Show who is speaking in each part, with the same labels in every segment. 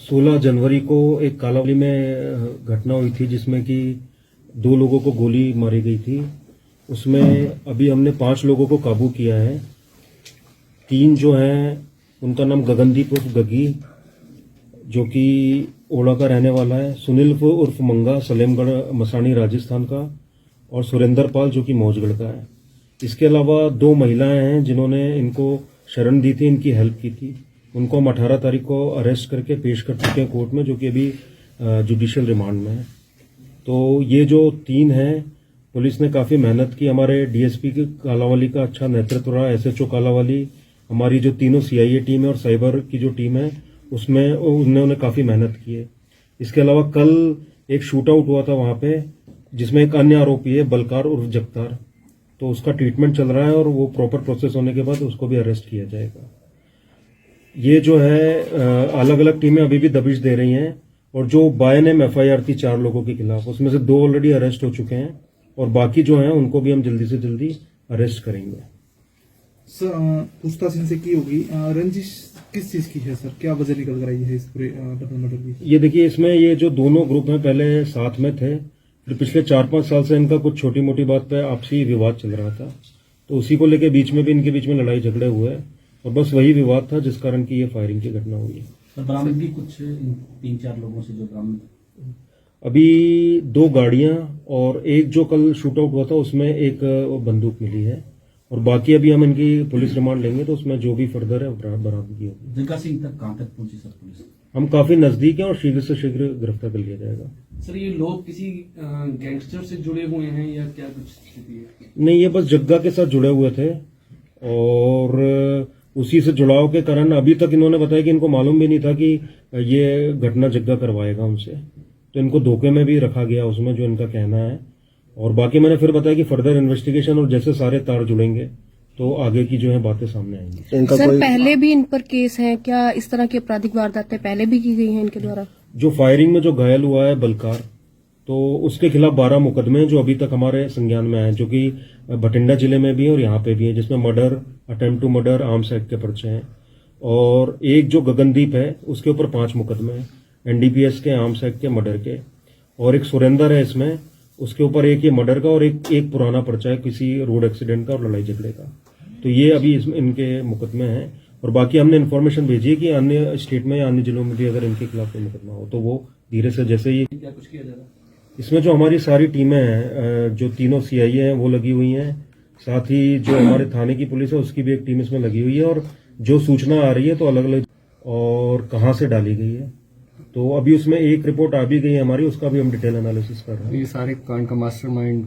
Speaker 1: 16 जनवरी को एक कालावली में घटना हुई थी जिसमें कि 2 लोगों को गोली मारी गई थी। उसमें अभी हमने 5 लोगों को काबू किया है। 3 जो हैं उनका नाम गगनदीप उर्फ गगी जो कि ओड़ा का रहने वाला है, सुनील उर्फ मंगा सलेमगढ़ मसानी राजस्थान का, और सुरेंद्र पाल जो कि मौजगढ़ का है। इसके अलावा 2 महिलाएं हैं जिन्होंने इनको शरण दी थी, इनकी हेल्प की थी। उनको हम 18 तारीख को अरेस्ट करके पेश कर चुके हैं कोर्ट में, जो कि अभी जुडिशियल रिमांड में है। तो ये जो 3 हैं, पुलिस ने काफ़ी मेहनत की। हमारे डीएसपी की कालावाली का अच्छा नेतृत्व रहा, एसएचओ कालावाली, हमारी जो तीनों सीआईए टीम है और साइबर की जो टीम है उसमें उन्होंने काफ़ी मेहनत की है। इसके अलावा कल एक शूट आउट हुआ था वहाँ पे, जिसमें एक अन्य आरोपी है बलकार उर्फ जगतार, तो उसका ट्रीटमेंट चल रहा है और वो प्रॉपर प्रोसेस होने के बाद उसको भी अरेस्ट किया जाएगा। ये जो है अलग अलग टीमें अभी भी दबिश दे रही हैं, और जो बाय नेम एफआईआर थी 4 लोगों के खिलाफ, उसमें से 2 ऑलरेडी अरेस्ट हो चुके हैं और बाकी जो हैं उनको भी हम जल्दी से जल्दी अरेस्ट करेंगे।
Speaker 2: सर पूछताछ इनसे की होगी, रंजिश किस चीज की है सर, क्या वजह निकल कर आई है इस पूरे डबल मर्डर की?
Speaker 1: ये देखिए, इसमें ये जो दोनों ग्रुप हैं पहले साथ में थे, फिर पिछले 4-5 साल से इनका कुछ छोटी मोटी बात पे आपसी विवाद चल रहा था, तो उसी को लेके बीच में भी इनके बीच में लड़ाई झगड़े हुए और बस वही विवाद था जिस कारण की ये फायरिंग की घटना हुई है।
Speaker 3: सर बरामद भी कुछ 3-4 लोगों से जो बरामद,
Speaker 1: अभी 2 गाड़ियां और एक जो कल शूट आउट हुआ था उसमें एक बंदूक मिली है, और बाकी अभी हम इनकी पुलिस रिमांड लेंगे तो उसमें जो भी फर्दर है बरामदगी होगी।
Speaker 3: जग्गा सिंह तक कहां तक पहुंची सर पुलिस?
Speaker 1: हम काफी नजदीक हैं और शीघ्र से शीघ्र गिरफ्तार कर लिया जाएगा।
Speaker 4: सर ये लोग किसी गैंगस्टर से जुड़े हुए हैं या क्या कुछ स्थिति है?
Speaker 1: नहीं, ये बस जग्गा के साथ जुड़े हुए थे और उसी से जुड़ाव के कारण अभी तक इन्होंने बताया कि इनको मालूम भी नहीं था कि ये घटना जग्गा करवाएगा उनसे, तो इनको धोखे में भी रखा गया उसमें, जो इनका कहना है। और बाकी मैंने फिर बताया कि फर्दर इन्वेस्टिगेशन और जैसे सारे तार जुड़ेंगे तो आगे की जो है बातें सामने आएंगी।
Speaker 5: सर पहले भी इन पर केस हैं क्या? इस तरह की आपराधिक वारदातें पहले भी की गई हैं इनके द्वारा?
Speaker 1: जो फायरिंग में जो घायल हुआ है बलकार, तो उसके खिलाफ 12 मुकदमे हैं जो अभी तक हमारे संज्ञान में आए, जो कि बठिंडा जिले में भी है और यहाँ पे भी है, जिसमें murder, attempt to murder, arms act के पर्चे हैं। और एक जो गगनदीप है उसके ऊपर 5 मुकदमे हैं, एनडीपीएस के, आर्म्स एक्ट के, मर्डर के। और एक सुरेंद्र है इसमें, उसके ऊपर एक ये मर्डर का और एक पुराना पर्चा है किसी रोड एक्सीडेंट का और लड़ाई झगड़े का। तो ये अभी इनके मुकदमे हैं, और बाकी हमने इन्फॉर्मेशन भेजी है कि अन्य स्टेट में या अन्य जिलों में भी अगर इनके खिलाफ कोई मुकदमा हो तो वो धीरे से, जैसे ही
Speaker 4: क्या कुछ किया जा रहा है?
Speaker 1: इसमें जो हमारी सारी टीमें हैं, जो तीनों सीआईए हैं वो लगी हुई हैं, साथ ही जो हमारे थाने की पुलिस है उसकी भी एक टीम इसमें लगी हुई है, और जो सूचना आ रही है तो अलग अलग और कहाँ से डाली गई है, तो अभी उसमें एक रिपोर्ट आ भी गई है हमारी, उसका भी हम डिटेल एनालिसिस कर रहे हैं।
Speaker 6: ये सारे कांड का मास्टरमाइंड?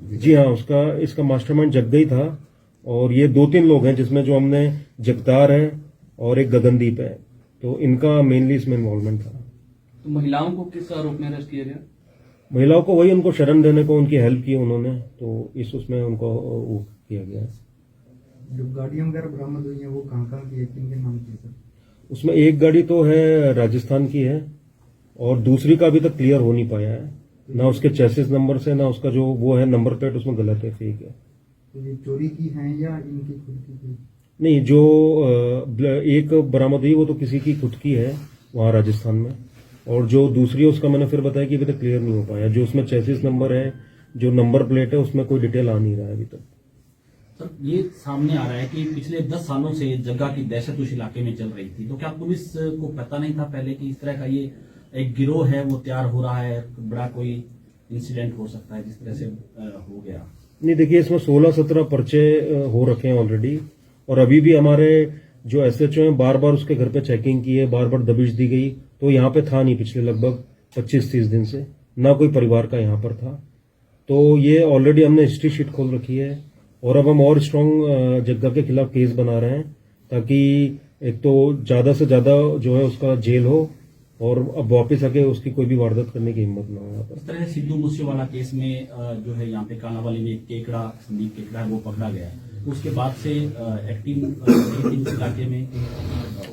Speaker 1: जी हाँ, इसका मास्टरमाइंड जग्गा ही था, और ये 2-3 लोग हैं जिसमें जो हमने जगतार है और एक गगनदीप है, तो इनका मेनली इसमें इन्वॉल्वमेंट था।
Speaker 4: तो महिलाओं को किस आरोप में अरेस्ट किया गया?
Speaker 1: महिलाओं को वही, उनको शरण देने को उनकी हेल्प की उन्होंने, तो उसमें उनको वो किया गया है।
Speaker 2: जो गाड़ियां वगैरह बरामद हुई हैं वो कहाँ की है, किनके नाम की है सर?
Speaker 1: उसमें एक गाड़ी तो है राजस्थान की है और दूसरी का अभी तक क्लियर हो नहीं पाया है, ना उसके चेसिस नंबर से, ना उसका जो वो है नंबर प्लेट उसमें गलत है, फेक है।
Speaker 2: तो ये चोरी की हैं या इनकी खुद की?
Speaker 1: नहीं, जो एक बरामद हुई वो तो किसी की खुद की है वहाँ राजस्थान में, और जो दूसरी है उसका मैंने फिर बताया कि अभी तक क्लियर नहीं हो पाया। जो उसमें चेसिस नंबर है, जो नंबर प्लेट है, उसमें कोई डिटेल आ नहीं रहा है अभी तक।
Speaker 3: सर ये सामने आ रहा है कि पिछले 10 सालों से जग्गा की दहशत उस इलाके में चल रही थी, तो क्या पुलिस को पता नहीं था पहले कि इस तरह का ये एक गिरोह है वो तैयार हो रहा है, बड़ा कोई इंसिडेंट हो सकता है जिस तरह से हो गया?
Speaker 1: नहीं, देखिए, इसमें 16-17 पर्चे हो रखे हैं ऑलरेडी, और अभी भी हमारे जो एसएचओ हैं बार बार उसके घर पे चेकिंग की है, बार बार दबिश दी गई, तो यहाँ पे था नहीं पिछले लगभग 25-30 दिन से, ना कोई परिवार का यहाँ पर था। तो ये ऑलरेडी हमने हिस्ट्री शीट खोल रखी है, और अब हम और स्ट्रांग जग्गा के खिलाफ केस बना रहे हैं, ताकि एक तो ज्यादा से ज्यादा जो है उसका जेल हो, और अब वापस आके उसकी कोई भी वारदात करने की हिम्मत ना हो यहाँ पर।
Speaker 3: इस तरह सिद्धू मूसेवाला केस में जो है यहाँ पे कालावाली में केकड़ा, संदीप केकड़ा है वो पकड़ा गया है, उसके बाद से एक्टिव इस इलाके में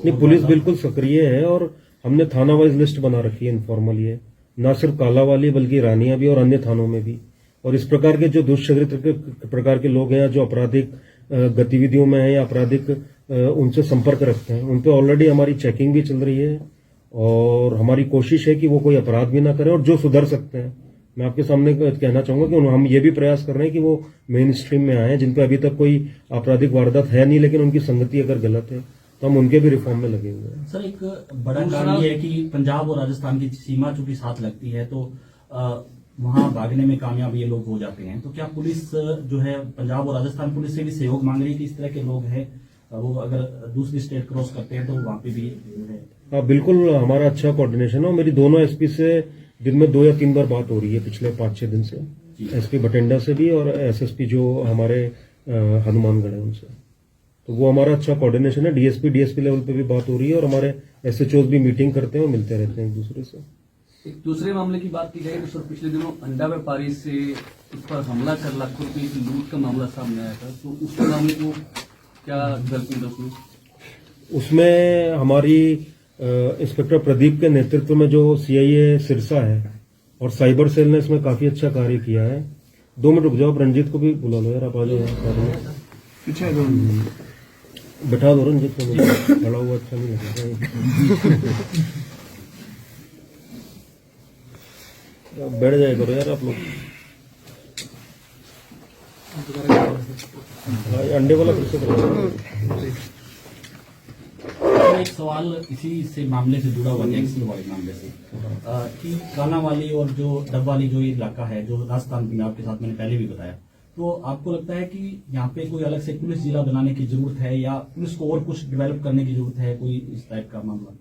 Speaker 1: नहीं, पुलिस बिल्कुल सक्रिय है, और हमने थाना वाइज लिस्ट बना रखी है इनफॉर्मल, ये ना सिर्फ कालावाली बल्कि रानिया भी और अन्य थानों में भी। और इस प्रकार के जो दुष्चरित्र के प्रकार के लोग हैं, जो आपराधिक गतिविधियों में हैं या आपराधिक उनसे संपर्क रखते हैं, उन पे ऑलरेडी हमारी चेकिंग भी चल रही है, और हमारी कोशिश है कि वो कोई अपराध भी ना करें और जो सुधर सकते हैं, मैं आपके सामने कहना चाहूंगा कि हम ये भी प्रयास कर रहे हैं कि वो मेन स्ट्रीम में आए, जिन पे अभी तक कोई आपराधिक वारदात है नहीं लेकिन उनकी संगति अगर गलत है तो हम उनके भी रिफॉर्म में लगे हुए हैं।
Speaker 3: सर, एक बड़ा कारण ये है कि पंजाब और राजस्थान की सीमा चूंकि साथ लगती है तो वहां भागने में कामयाब ये लोग हो जाते हैं। तो क्या पुलिस जो है पंजाब और राजस्थान पुलिस से भी सहयोग मांग रही है कि इस तरह के लोग हैं वो अगर दूसरी स्टेट क्रॉस करते हैं तो वहां पे भी जो है?
Speaker 1: हाँ, बिल्कुल हमारा अच्छा कोऑर्डिनेशन है और मेरी दोनों एसपी से दिन में 2 या 3 बार बात हो रही है पिछले 5-6 दिन से, एसपी बठिंडा से भी और एसएसपी जो हमारे हनुमानगढ़ है उनसे। तो वो हमारा अच्छा कोऑर्डिनेशन है। डीएसपी लेवल पे भी बात हो रही है और हमारे एसएचओज भी मीटिंग करते हैं और मिलते रहते हैं एक दूसरे से।
Speaker 4: एक दूसरे मामले की बात की जाए तो सर पिछले दिनों अंडा व्यापारी से उस पर हमला कर लाखों रुपए की लूट का मामला सामने आया था, तो उस मामले को क्या गलती था
Speaker 1: उसमें हमारी इंस्पेक्टर प्रदीप के नेतृत्व में जो सीआईए सिरसा है और साइबर सेल ने इसमें काफी अच्छा कार्य किया है। 2 मिनट रुक जाओ, रंजीत को भी बुला लो यार, आप आ जाओ यार,
Speaker 2: पीछे
Speaker 1: बैठा दो रंजीत को, खड़ा हुआ अच्छा नहीं लगेगा। बैठ जाए करो यार आप लोग। अंडे वाला फिर से करो।
Speaker 3: एक सवाल इसी से मामले से जुड़ा हुआ है, एक्सल वाले मामले से, कि कालांवाली और जो डब वाली जो इलाका है जो राजस्थान पंजाब के साथ मैंने पहले भी बताया, तो आपको लगता है कि यहाँ पे कोई अलग से पुलिस जिला बनाने की जरूरत है या पुलिस को और कुछ डेवलप करने की जरूरत है, कोई इस टाइप का मामला?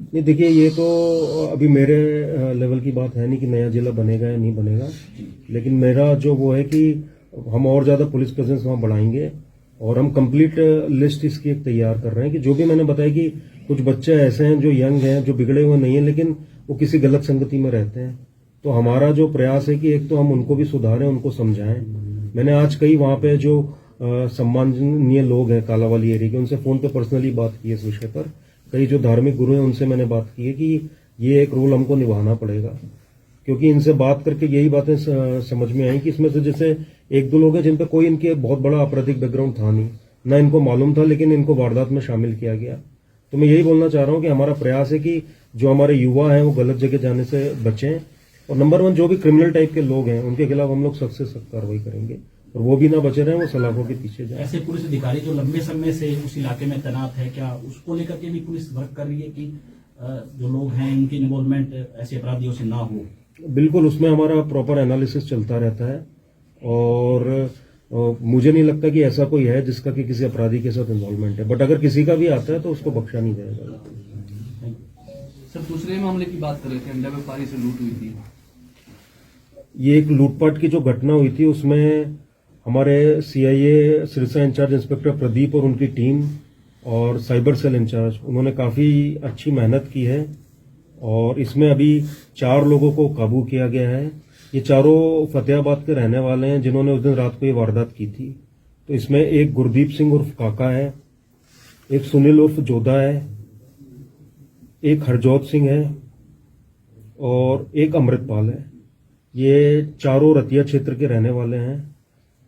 Speaker 1: नहीं, देखिए ये तो अभी मेरे लेवल की बात है नहीं कि नया जिला बनेगा या नहीं बनेगा, लेकिन मेरा जो वो है कि हम और ज्यादा पुलिस प्रेजेंस वहां बढ़ाएंगे और हम कंप्लीट लिस्ट इसकी एक तैयार कर रहे हैं कि जो भी मैंने बताया कि कुछ बच्चे ऐसे हैं जो यंग हैं, जो बिगड़े हुए नहीं है लेकिन वो किसी गलत संगति में रहते हैं, तो हमारा जो प्रयास है कि एक तो हम उनको भी सुधारें, उनको समझाएं। मैंने आज कई वहां पे जो सम्माननीय लोग हैं कालांवाली एरिया के, उनसे फोन पे पर्सनली बात की है इस विषय पर। कई जो धार्मिक गुरु हैं उनसे मैंने बात की है कि ये एक रोल हमको निभाना पड़ेगा, क्योंकि इनसे बात करके यही बातें समझ में आई कि इसमें से जैसे 1-2 लोग हैं जिन पे कोई इनके बहुत बड़ा आपराधिक बैकग्राउंड था नहीं, ना इनको मालूम था, लेकिन इनको वारदात में शामिल किया गया। तो मैं यही बोलना चाह रहा हूं कि हमारा प्रयास है कि जो हमारे युवा हैं वो गलत जगह जाने से बचें और नंबर 1 जो भी क्रिमिनल टाइप के लोग हैं उनके खिलाफ हम लोग सख्त से सख्त कार्रवाई करेंगे और वो भी ना बचे रहे, वो सलाखों के पीछे जाए।
Speaker 3: ऐसे पुलिस अधिकारी जो लंबे समय से उस इलाके में तैनात है, क्या उसको लेकर के भी पुलिस वर्क कर रही है कि जो लोग हैं उनकी इन्वॉल्वमेंट ऐसे अपराधियों से ना हो?
Speaker 1: बिल्कुल, उसमें हमारा प्रॉपर एनालिसिस चलता रहता है और मुझे नहीं लगता कि ऐसा कोई है जिसका कि किसी अपराधी के साथ इन्वॉल्वमेंट है, बट अगर किसी का भी आता है तो उसको बख्शा नहीं जाएगा।
Speaker 4: सर दूसरे मामले की बात कर रहे थे, अंडा व्यापारी से लूट हुई थी।
Speaker 1: ये एक लूटपाट की जो घटना हुई थी उसमें हमारे CIA Sirsa incharge inspector Pradeep और उनकी टीम और साइबर सेल इंचार्ज, उन्होंने काफी अच्छी मेहनत की है और इसमें अभी 4 लोगों को काबू किया गया है। ये चारों फतेहाबाद के रहने वाले हैं जिन्होंने उस दिन रात को ये वारदात की थी। तो इसमें एक गुरदीप सिंह उर्फ काका है, एक सुनील उर्फ जोधा है, एक हरजोत सिंह है और एक अमृतपाल है। ये चारों रतिया क्षेत्र के रहने वाले हैं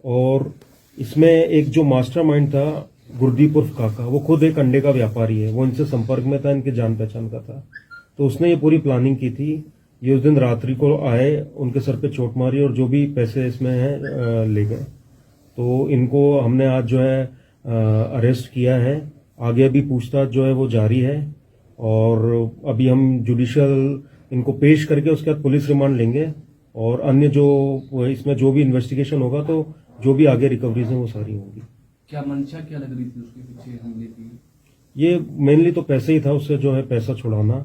Speaker 1: और इसमें एक जो मास्टरमाइंड था गुरदीप उर्फ काका, वो खुद एक अंडे का व्यापारी है, वो इनसे संपर्क में था, इनके जान पहचान का था। तो उसने ये पूरी प्लानिंग की थी। ये उस दिन रात्रि को आए, उनके सर पे चोट मारी और जो भी पैसे इसमें हैं ले गए। तो इनको हमने आज जो है अरेस्ट किया है। आगे अभी पूछताछ जो है वो जारी है और अभी हम जुडिशियल इनको पेश करके उसके बाद पुलिस रिमांड लेंगे और अन्य जो इसमें जो भी इन्वेस्टिगेशन होगा तो जो भी आगे रिकवरीज हैं वो सारी होंगी।
Speaker 4: क्या मंशा क्या लग रही थी उसके पीछे हमले की?
Speaker 1: ये मेनली तो पैसे ही था, उससे जो है पैसा छुड़ाना।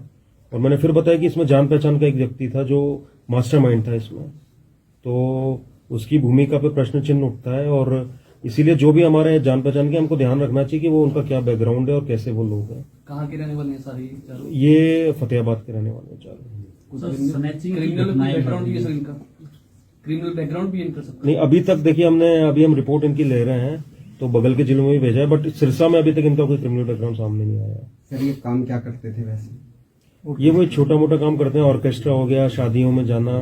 Speaker 1: और मैंने फिर बताया कि इसमें जान पहचान का एक व्यक्ति था जो मास्टरमाइंड था इसमें, तो उसकी भूमिका पे प्रश्न चिन्ह उठता है और इसीलिए जो भी हमारे जान पहचान के हमको ध्यान रखना चाहिए कि वो उनका क्या बैकग्राउंड है और कैसे वो लोग हैं।
Speaker 4: कहाँ के रहने वाले हैं सारे चारों?
Speaker 1: ये फतेहाबाद के रहने वाले चारों।
Speaker 4: क्रिमिनल बैकग्राउंड भी है सर इनका? क्रिमिनल बैकग्राउंड भी इनका सब?
Speaker 1: नहीं, अभी तक देखिए अभी हम रिपोर्ट इनकी ले रहे हैं तो बगल के जिलों में भी भेजा है, बट सिरसा में अभी तक इनका कोई क्रिमिनल बैकग्राउंड सामने नहीं आया।
Speaker 6: सर ये काम क्या करते थे वैसे?
Speaker 1: ये वो छोटा मोटा काम करते हैं, ऑर्केस्ट्रा हो गया, शादियों में जाना,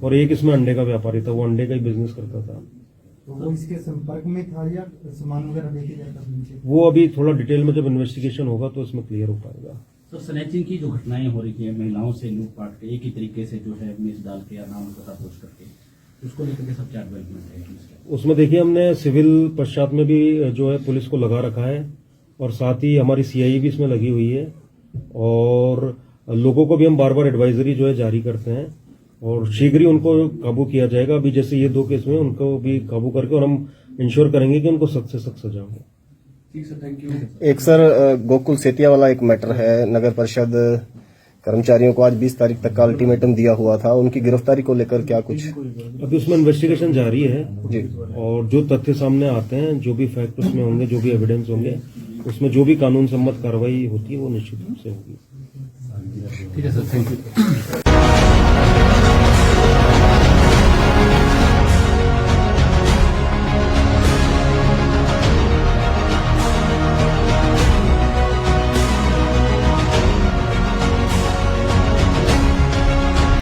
Speaker 1: और एक इसमें अंडे का व्यापारी था, वो अंडे का ही बिजनेस करता था।
Speaker 7: तो वो इसके संपर्क में था या सामान वगैरह लेके जाता था नीचे?
Speaker 1: वो अभी थोड़ा डिटेल में जब इन्वेस्टिगेशन होगा तो इसमें क्लियर हो पाएगा।
Speaker 3: सर स्नैचिंग की जो घटनाएं हो रही हैं महिलाओं से लूटपाट के एक ही तरीके से जो है मिस डाल के या नाम पता पोस्ट करके, उसको लेकर के सब क्या डेवलपमेंट है पुलिस का?
Speaker 1: उसमें देखिए हमने सिविल पश्चात में भी जो है पुलिस को लगा रखा है और साथ ही हमारी सीआई भी इसमें लगी हुई है और लोगों को भी हम बार बार एडवाइजरी जो है जारी करते हैं और शीघ्र ही उनको काबू किया जाएगा। अभी जैसे ये 2 केस में उनको भी काबू करके और हम इंश्योर करेंगे कि उनको सख्त से सख्त सजा हो।
Speaker 4: ठीक सर, थैंक यू।
Speaker 8: एक सर गोकुल सेतिया वाला एक मैटर है। नगर परिषद कर्मचारियों को आज 20 तारीख तक का अल्टीमेटम दिया हुआ था, उनकी गिरफ्तारी को लेकर क्या कुछ?
Speaker 1: अभी उसमें इन्वेस्टिगेशन जारी है
Speaker 8: जी।
Speaker 1: और जो तथ्य सामने आते हैं, जो भी फैक्ट उसमें होंगे, जो भी एविडेंस होंगे, उसमें जो भी कानून सम्मत कार्रवाई होती है वो निश्चित रूप से होगी।
Speaker 4: ठीक है सर, थैंक यू।